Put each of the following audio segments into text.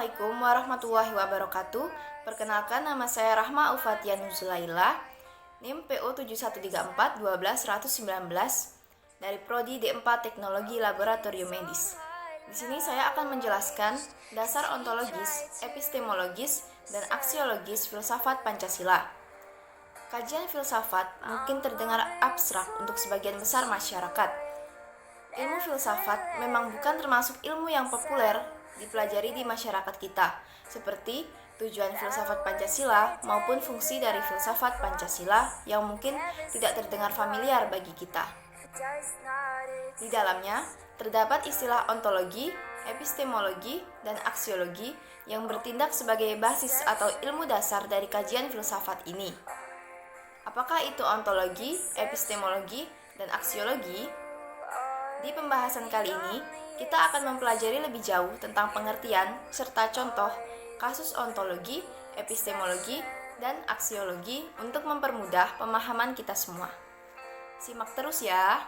Assalamualaikum warahmatullahi wabarakatuh. Perkenalkan, nama saya Rahma Aufatia Nuzulaila, NIM PO 7134-12119 dari Prodi D4 Teknologi Laboratorium Medis. Di sini saya akan menjelaskan dasar ontologis, epistemologis, dan aksiologis filsafat Pancasila. Kajian filsafat mungkin terdengar abstrak untuk sebagian besar masyarakat. Ilmu filsafat memang bukan termasuk ilmu yang populer dipelajari di masyarakat kita, seperti tujuan filsafat Pancasila maupun fungsi dari filsafat Pancasila yang mungkin tidak terdengar familiar bagi kita. Di dalamnya terdapat istilah ontologi, epistemologi, dan aksiologi yang bertindak sebagai basis atau ilmu dasar dari kajian filsafat ini. Apakah itu ontologi, epistemologi, dan aksiologi? Di pembahasan kali ini, kita akan mempelajari lebih jauh tentang pengertian serta contoh kasus ontologi, epistemologi, dan aksiologi untuk mempermudah pemahaman kita semua. Simak terus ya.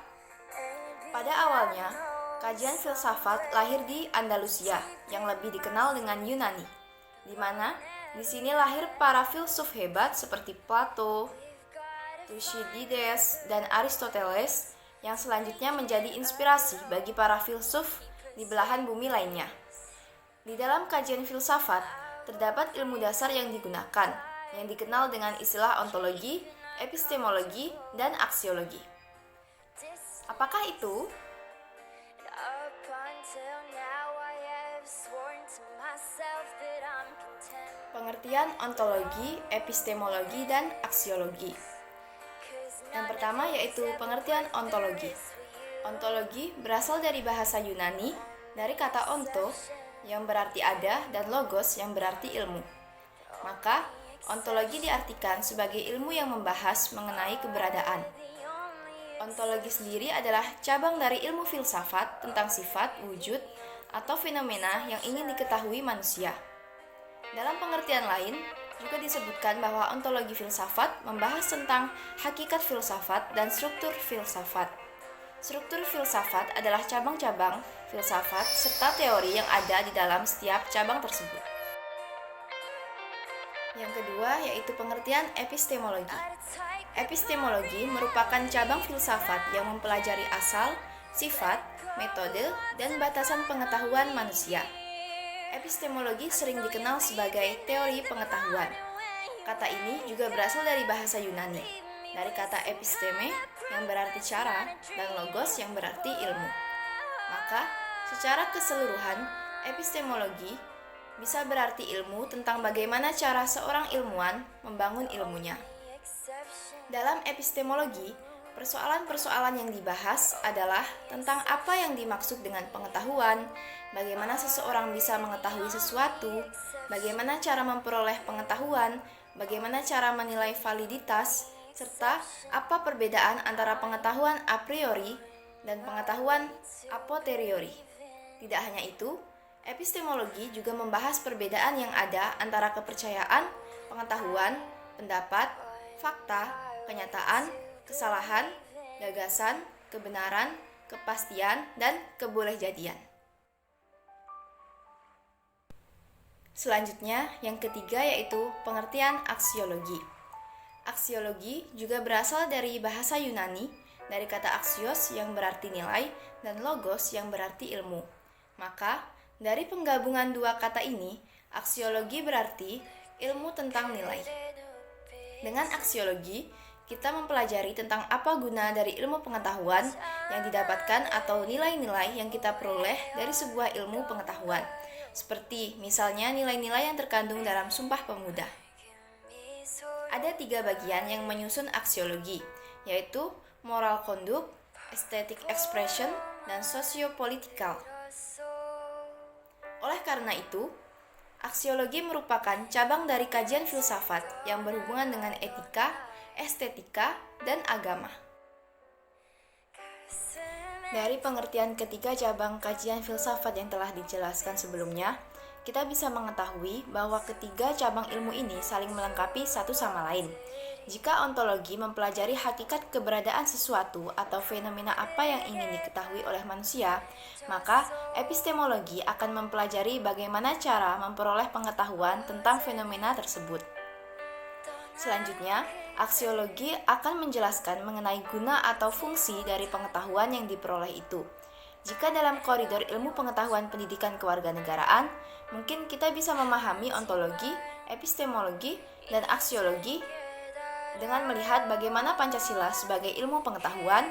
Pada awalnya, kajian filsafat lahir di Andalusia yang lebih dikenal dengan Yunani, di mana di sini lahir para filsuf hebat seperti Plato, Thucydides, dan Aristoteles yang selanjutnya menjadi inspirasi bagi para filsuf di belahan bumi lainnya. Di dalam kajian filsafat, terdapat ilmu dasar yang digunakan, yang dikenal dengan istilah ontologi, epistemologi, dan aksiologi. Apakah itu? Pengertian ontologi, epistemologi, dan aksiologi. Yang pertama yaitu pengertian ontologi. Ontologi berasal dari bahasa Yunani, dari kata onto yang berarti ada dan logos yang berarti ilmu. Maka, ontologi diartikan sebagai ilmu yang membahas mengenai keberadaan. Ontologi sendiri adalah cabang dari ilmu filsafat tentang sifat, wujud, atau fenomena yang ingin diketahui manusia. Dalam pengertian lain, juga disebutkan bahwa ontologi filsafat membahas tentang hakikat filsafat dan struktur filsafat. Struktur filsafat adalah cabang-cabang filsafat serta teori yang ada di dalam setiap cabang tersebut. Yang kedua yaitu pengertian epistemologi. Epistemologi merupakan cabang filsafat yang mempelajari asal, sifat, metode, dan batasan pengetahuan manusia. Epistemologi sering dikenal sebagai teori pengetahuan. Kata ini juga berasal dari bahasa Yunani, dari kata episteme yang berarti cara dan logos yang berarti ilmu. Maka, secara keseluruhan, epistemologi bisa berarti ilmu tentang bagaimana cara seorang ilmuwan membangun ilmunya. Dalam epistemologi, persoalan-persoalan yang dibahas adalah tentang apa yang dimaksud dengan pengetahuan, bagaimana seseorang bisa mengetahui sesuatu, bagaimana cara memperoleh pengetahuan, bagaimana cara menilai validitas, serta apa perbedaan antara pengetahuan a priori dan pengetahuan a posteriori. Tidak hanya itu, epistemologi juga membahas perbedaan yang ada antara kepercayaan, pengetahuan, pendapat, fakta, kenyataan, kesalahan, gagasan, kebenaran, kepastian, dan kebolehjadian. Selanjutnya, yang ketiga yaitu pengertian aksiologi. Aksiologi juga berasal dari bahasa Yunani, dari kata aksios yang berarti nilai dan logos yang berarti ilmu. Maka, dari penggabungan dua kata ini, aksiologi berarti ilmu tentang nilai. Dengan aksiologi, kita mempelajari tentang apa guna dari ilmu pengetahuan yang didapatkan atau nilai-nilai yang kita peroleh dari sebuah ilmu pengetahuan, seperti misalnya nilai-nilai yang terkandung dalam Sumpah Pemuda. Ada 3 bagian yang menyusun aksiologi, yaitu moral conduct, aesthetic expression, dan socio-political. Oleh karena itu, aksiologi merupakan cabang dari kajian filsafat yang berhubungan dengan etika, estetika, dan agama. Dari pengertian ketiga cabang kajian filsafat yang telah dijelaskan sebelumnya, kita bisa mengetahui bahwa ketiga cabang ilmu ini saling melengkapi satu sama lain. Jika ontologi mempelajari hakikat keberadaan sesuatu atau fenomena apa yang ingin diketahui oleh manusia, maka epistemologi akan mempelajari bagaimana cara memperoleh pengetahuan tentang fenomena tersebut. Selanjutnya, aksiologi akan menjelaskan mengenai guna atau fungsi dari pengetahuan yang diperoleh itu. Jika dalam koridor ilmu pengetahuan pendidikan kewarganegaraan, mungkin kita bisa memahami ontologi, epistemologi, dan aksiologi dengan melihat bagaimana Pancasila sebagai ilmu pengetahuan,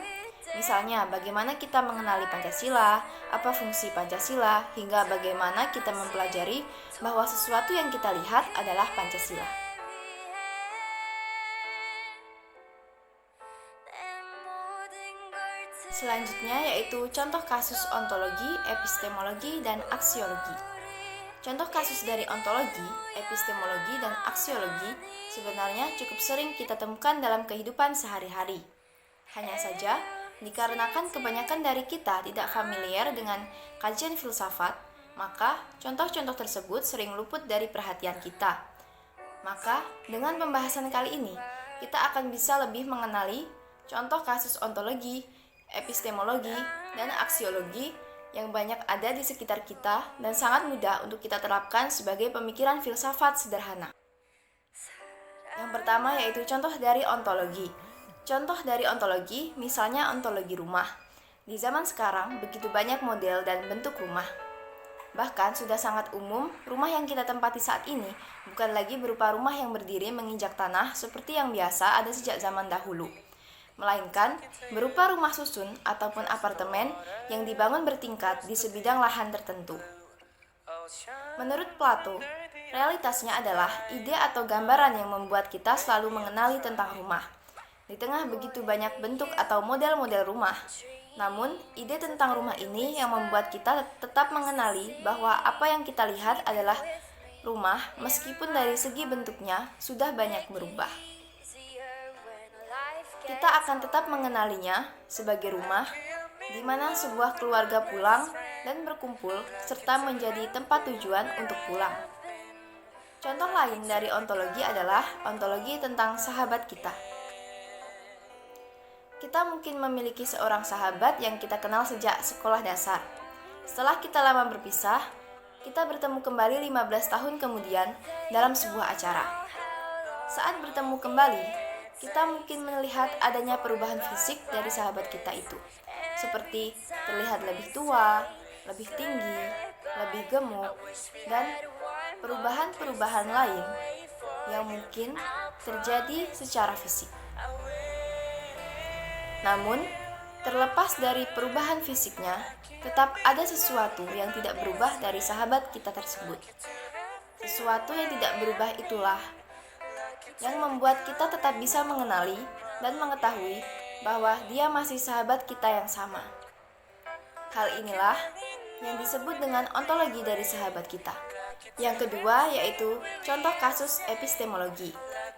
misalnya bagaimana kita mengenali Pancasila, apa fungsi Pancasila, hingga bagaimana kita mempelajari bahwa sesuatu yang kita lihat adalah Pancasila. Selanjutnya yaitu contoh kasus ontologi, epistemologi, dan aksiologi. Contoh kasus dari ontologi, epistemologi, dan aksiologi sebenarnya cukup sering kita temukan dalam kehidupan sehari-hari. Hanya saja, dikarenakan kebanyakan dari kita tidak familiar dengan kajian filsafat, maka contoh-contoh tersebut sering luput dari perhatian kita. Maka, dengan pembahasan kali ini, kita akan bisa lebih mengenali contoh kasus ontologi, epistemologi, dan aksiologi yang banyak ada di sekitar kita dan sangat mudah untuk kita terapkan sebagai pemikiran filsafat sederhana. Yang pertama yaitu contoh dari ontologi. Contoh dari ontologi, misalnya ontologi rumah. Di zaman sekarang, begitu banyak model dan bentuk rumah. Bahkan sudah sangat umum, rumah yang kita tempati saat ini bukan lagi berupa rumah yang berdiri menginjak tanah seperti yang biasa ada sejak zaman dahulu, melainkan berupa rumah susun ataupun apartemen yang dibangun bertingkat di sebidang lahan tertentu. Menurut Plato, realitasnya adalah ide atau gambaran yang membuat kita selalu mengenali tentang rumah. Di tengah begitu banyak bentuk atau model-model rumah, namun ide tentang rumah ini yang membuat kita tetap mengenali bahwa apa yang kita lihat adalah rumah meskipun dari segi bentuknya sudah banyak berubah. Kita akan tetap mengenalinya sebagai rumah, di mana sebuah keluarga pulang dan berkumpul, serta menjadi tempat tujuan untuk pulang. Contoh lain dari ontologi adalah ontologi tentang sahabat kita. Kita mungkin memiliki seorang sahabat yang kita kenal sejak sekolah dasar. Setelah kita lama berpisah, kita bertemu kembali 15 tahun kemudian dalam sebuah acara. Saat bertemu kembali, kita mungkin melihat adanya perubahan fisik dari sahabat kita itu, seperti terlihat lebih tua, lebih tinggi, lebih gemuk, dan perubahan-perubahan lain yang mungkin terjadi secara fisik. Namun, terlepas dari perubahan fisiknya, tetap ada sesuatu yang tidak berubah dari sahabat kita tersebut. Sesuatu yang tidak berubah itulah yang membuat kita tetap bisa mengenali dan mengetahui bahwa dia masih sahabat kita yang sama. Hal inilah yang disebut dengan ontologi dari sahabat kita. Yang kedua yaitu contoh kasus epistemologi.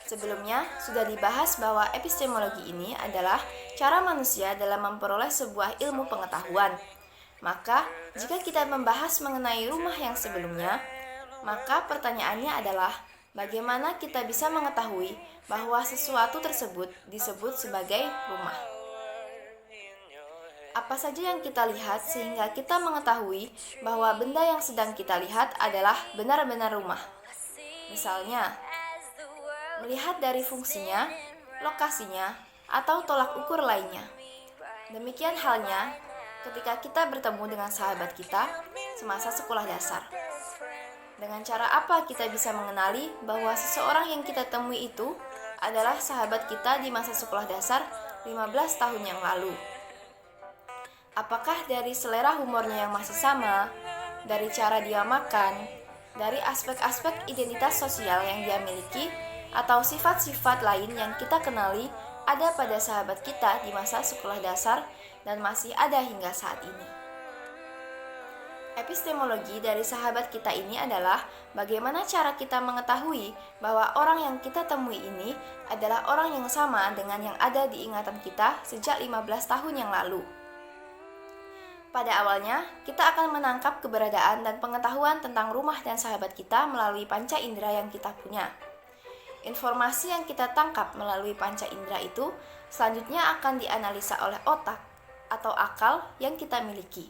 Sebelumnya sudah dibahas bahwa epistemologi ini adalah cara manusia dalam memperoleh sebuah ilmu pengetahuan. Maka, jika kita membahas mengenai rumah yang sebelumnya, maka pertanyaannya adalah bagaimana kita bisa mengetahui bahwa sesuatu tersebut disebut sebagai rumah? Apa saja yang kita lihat sehingga kita mengetahui bahwa benda yang sedang kita lihat adalah benar-benar rumah? Misalnya, melihat dari fungsinya, lokasinya, atau tolak ukur lainnya. Demikian halnya ketika kita bertemu dengan sahabat kita semasa sekolah dasar. Dengan cara apa kita bisa mengenali bahwa seseorang yang kita temui itu adalah sahabat kita di masa sekolah dasar 15 tahun yang lalu? Apakah dari selera humornya yang masih sama, dari cara dia makan, dari aspek-aspek identitas sosial yang dia miliki, atau sifat-sifat lain yang kita kenali ada pada sahabat kita di masa sekolah dasar dan masih ada hingga saat ini? Epistemologi dari sahabat kita ini adalah bagaimana cara kita mengetahui bahwa orang yang kita temui ini adalah orang yang sama dengan yang ada di ingatan kita sejak 15 tahun yang lalu. Pada awalnya, kita akan menangkap keberadaan dan pengetahuan tentang rumah dan sahabat kita melalui panca indera yang kita punya. Informasi yang kita tangkap melalui panca indera itu selanjutnya akan dianalisa oleh otak atau akal yang kita miliki.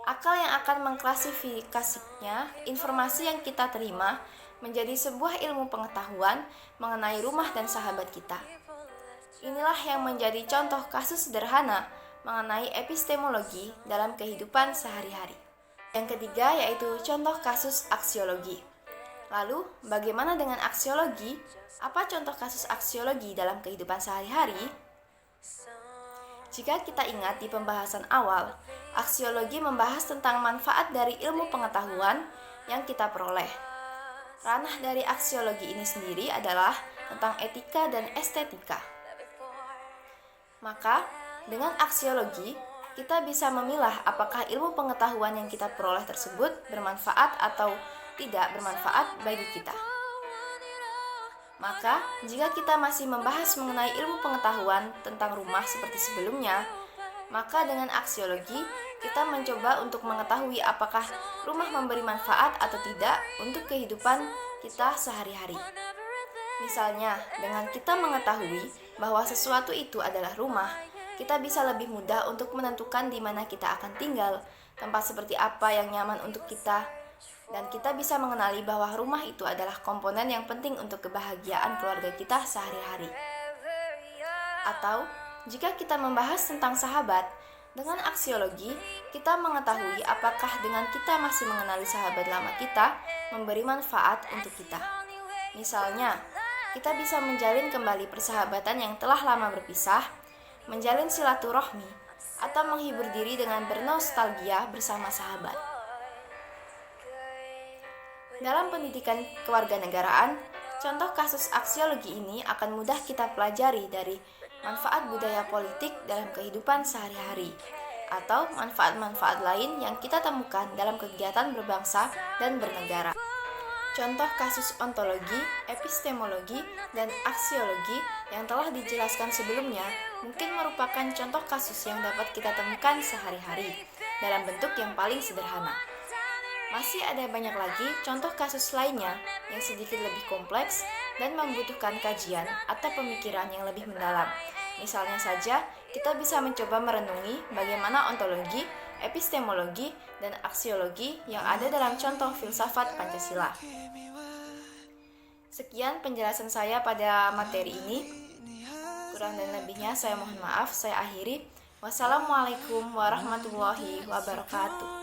Akal yang akan mengklasifikasinya informasi yang kita terima menjadi sebuah ilmu pengetahuan mengenai rumah dan sahabat kita. Inilah yang menjadi contoh kasus sederhana mengenai epistemologi dalam kehidupan sehari-hari. Yang ketiga yaitu contoh kasus aksiologi. Lalu, bagaimana dengan aksiologi? Apa contoh kasus aksiologi dalam kehidupan sehari-hari? Jika kita ingat di pembahasan awal, aksiologi membahas tentang manfaat dari ilmu pengetahuan yang kita peroleh. Ranah dari aksiologi ini sendiri adalah tentang etika dan estetika. Maka, dengan aksiologi, kita bisa memilah apakah ilmu pengetahuan yang kita peroleh tersebut bermanfaat atau tidak bermanfaat bagi kita. Maka, jika kita masih membahas mengenai ilmu pengetahuan tentang rumah seperti sebelumnya, maka dengan aksiologi, kita mencoba untuk mengetahui apakah rumah memberi manfaat atau tidak untuk kehidupan kita sehari-hari. Misalnya, dengan kita mengetahui bahwa sesuatu itu adalah rumah, kita bisa lebih mudah untuk menentukan di mana kita akan tinggal, tempat seperti apa yang nyaman untuk kita, dan kita bisa mengenali bahwa rumah itu adalah komponen yang penting untuk kebahagiaan keluarga kita sehari-hari. Atau, jika kita membahas tentang sahabat, dengan aksiologi, kita mengetahui apakah dengan kita masih mengenali sahabat lama kita, memberi manfaat untuk kita. Misalnya, kita bisa menjalin kembali persahabatan yang telah lama berpisah, menjalin silaturahmi, atau menghibur diri dengan bernostalgia bersama sahabat. Dalam pendidikan kewarganegaraan, contoh kasus aksiologi ini akan mudah kita pelajari dari manfaat budaya politik dalam kehidupan sehari-hari, atau manfaat-manfaat lain yang kita temukan dalam kegiatan berbangsa dan bernegara. Contoh kasus ontologi, epistemologi, dan aksiologi yang telah dijelaskan sebelumnya mungkin merupakan contoh kasus yang dapat kita temukan sehari-hari dalam bentuk yang paling sederhana. Masih ada banyak lagi contoh kasus lainnya yang sedikit lebih kompleks dan membutuhkan kajian atau pemikiran yang lebih mendalam. Misalnya saja, kita bisa mencoba merenungi bagaimana ontologi, epistemologi, dan aksiologi yang ada dalam contoh filsafat Pancasila. Sekian penjelasan saya pada materi ini. Kurang dan lebihnya saya mohon maaf, saya akhiri. Wassalamualaikum warahmatullahi wabarakatuh.